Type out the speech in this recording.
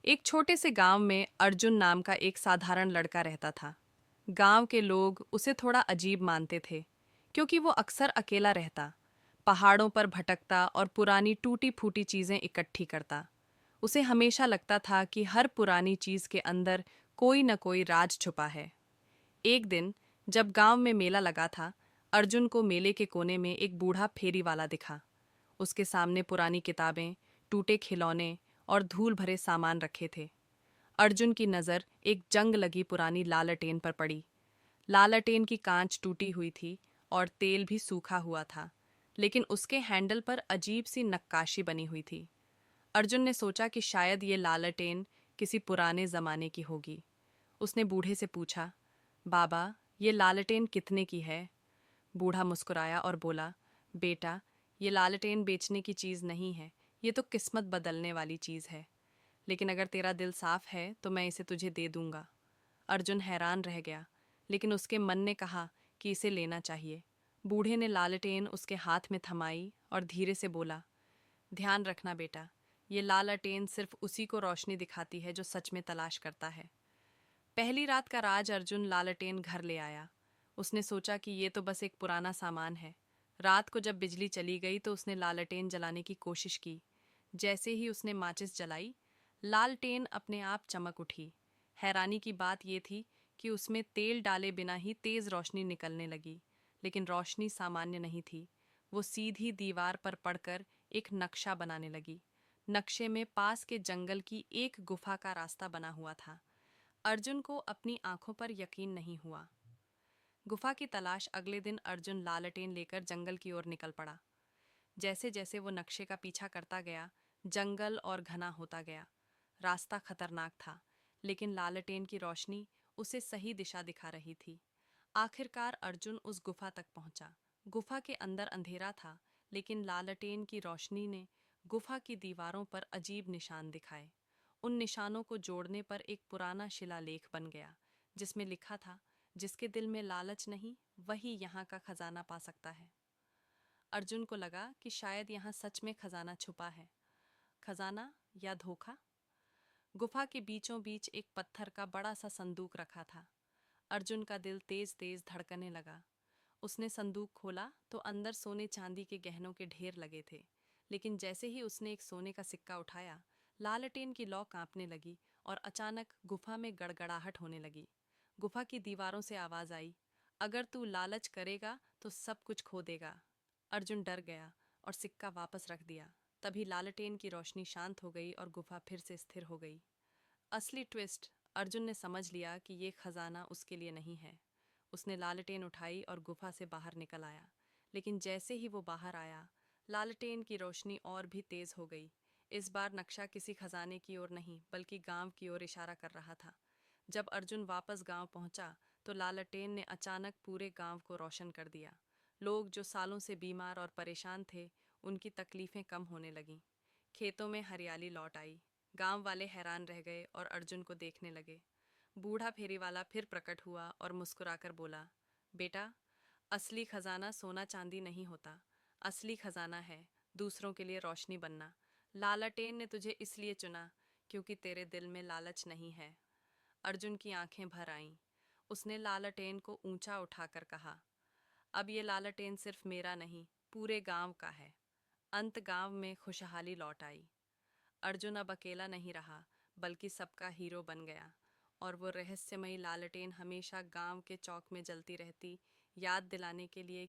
एक छोटे से गांव में अर्जुन नाम का एक साधारण लड़का रहता था। गांव के लोग उसे थोड़ा अजीब मानते थे, क्योंकि वो अक्सर अकेला रहता, पहाड़ों पर भटकता और पुरानी टूटी फूटी चीजें इकट्ठी करता। उसे हमेशा लगता था कि हर पुरानी चीज के अंदर कोई न कोई राज छुपा है। एक दिन जब गांव में मेला लगा था, अर्जुन को मेले के कोने में एक बूढ़ा फेरी वाला दिखा। उसके सामने पुरानी किताबें, टूटे खिलौने और धूल भरे सामान रखे थे। अर्जुन की नज़र एक जंग लगी पुरानी लालटेन पर पड़ी। लालटेन की कांच टूटी हुई थी और तेल भी सूखा हुआ था, लेकिन उसके हैंडल पर अजीब सी नक्काशी बनी हुई थी। अर्जुन ने सोचा कि शायद ये लालटेन किसी पुराने जमाने की होगी। उसने बूढ़े से पूछा, बाबा, ये लालटेन कितने की है? बूढ़ा मुस्कुराया और बोला, बेटा, ये लालटेन बेचने की चीज़ नहीं है, ये तो किस्मत बदलने वाली चीज़ है। लेकिन अगर तेरा दिल साफ है तो मैं इसे तुझे दे दूंगा। अर्जुन हैरान रह गया, लेकिन उसके मन ने कहा कि इसे लेना चाहिए। बूढ़े ने लालटेन उसके हाथ में थमाई और धीरे से बोला, ध्यान रखना बेटा, ये लालटेन सिर्फ उसी को रोशनी दिखाती है जो सच में तलाश करता है। पहली रात का राज अर्जुन लालटेन घर ले आया। उसने सोचा कि ये तो बस एक पुराना सामान है। रात को जब बिजली चली गई तो उसने लालटेन जलाने की कोशिश की। जैसे ही उसने माचिस जलाई, लालटेन अपने आप चमक उठी। हैरानी की बात यह थी कि उसमें तेल डाले बिना ही तेज रोशनी निकलने लगी। लेकिन रोशनी सामान्य नहीं थी। वो सीधी दीवार पर पड़कर एक नक्शा बनाने लगी। नक्शे में पास के जंगल की एक गुफा का रास्ता बना हुआ था। अर्जुन को अपनी आंखों पर यकीन नहीं हुआ। गुफा की तलाश अगले दिन अर्जुन लालटेन लेकर जंगल की ओर निकल पड़ा। जैसे जैसे वो नक्शे का पीछा करता गया, जंगल और घना होता गया। रास्ता खतरनाक था, लेकिन लालटेन की रोशनी उसे सही दिशा दिखा रही थी। आखिरकार अर्जुन उस गुफा तक पहुंचा। गुफा के अंदर अंधेरा था, लेकिन लालटेन की रोशनी ने गुफा की दीवारों पर अजीब निशान दिखाए। उन निशानों को जोड़ने पर एक पुराना शिलालेख बन गया, जिसमें लिखा था, जिसके दिल में लालच नहीं, वही यहाँ का खजाना पा सकता है। अर्जुन को लगा कि शायद यहाँ सच में खजाना छुपा है। खजाना या धोखा? गुफा के बीचों बीच एक पत्थर का बड़ा सा संदूक रखा था। अर्जुन का दिल तेज तेज धड़कने लगा। उसने संदूक खोला तो अंदर सोने चांदी के गहनों के ढेर लगे थे। लेकिन जैसे ही उसने एक सोने का सिक्का उठाया, लालटेन की लौ कांपने लगी और अचानक गुफा में गड़गड़ाहट होने लगी। गुफा की दीवारों से आवाज आई, अगर तू लालच करेगा तो सब कुछ खो देगा। अर्जुन डर गया और सिक्का वापस रख दिया। तभी लालटेन की रोशनी शांत हो गई और गुफा फिर से स्थिर हो गई। असली ट्विस्ट, अर्जुन ने समझ लिया कि ये खजाना उसके लिए नहीं है। उसने लालटेन उठाई और गुफा से बाहर निकल आया। लेकिन जैसे ही वो बाहर आया, लालटेन की रोशनी और भी तेज हो गई। इस बार नक्शा किसी खजाने की ओर नहीं, बल्कि गांव की ओर इशारा कर रहा था। जब अर्जुन वापस गांव पहुंचा, तो लालटेन ने अचानक पूरे गांव को रोशन कर दिया। लोग जो सालों से बीमार और परेशान थे, उनकी तकलीफें कम होने लगीं। खेतों में हरियाली लौट आई। गांव वाले हैरान रह गए और अर्जुन को देखने लगे। बूढ़ा फेरी वाला फिर प्रकट हुआ और मुस्कुराकर बोला, बेटा, असली खजाना सोना चांदी नहीं होता। असली खजाना है दूसरों के लिए रोशनी बनना। लालटेन ने तुझे इसलिए चुना क्योंकि तेरे दिल में लालच नहीं है। अर्जुन की आंखें भर आईं। उसने लालटेन को ऊंचा उठाकर कहा, अब ये लालटेन सिर्फ मेरा नहीं, पूरे गांव का है। अंत गांव में खुशहाली लौट आई। अर्जुन अब अकेला नहीं रहा, बल्कि सबका हीरो बन गया। और वो रहस्यमयी लालटेन हमेशा गांव के चौक में जलती रहती, याद दिलाने के लिए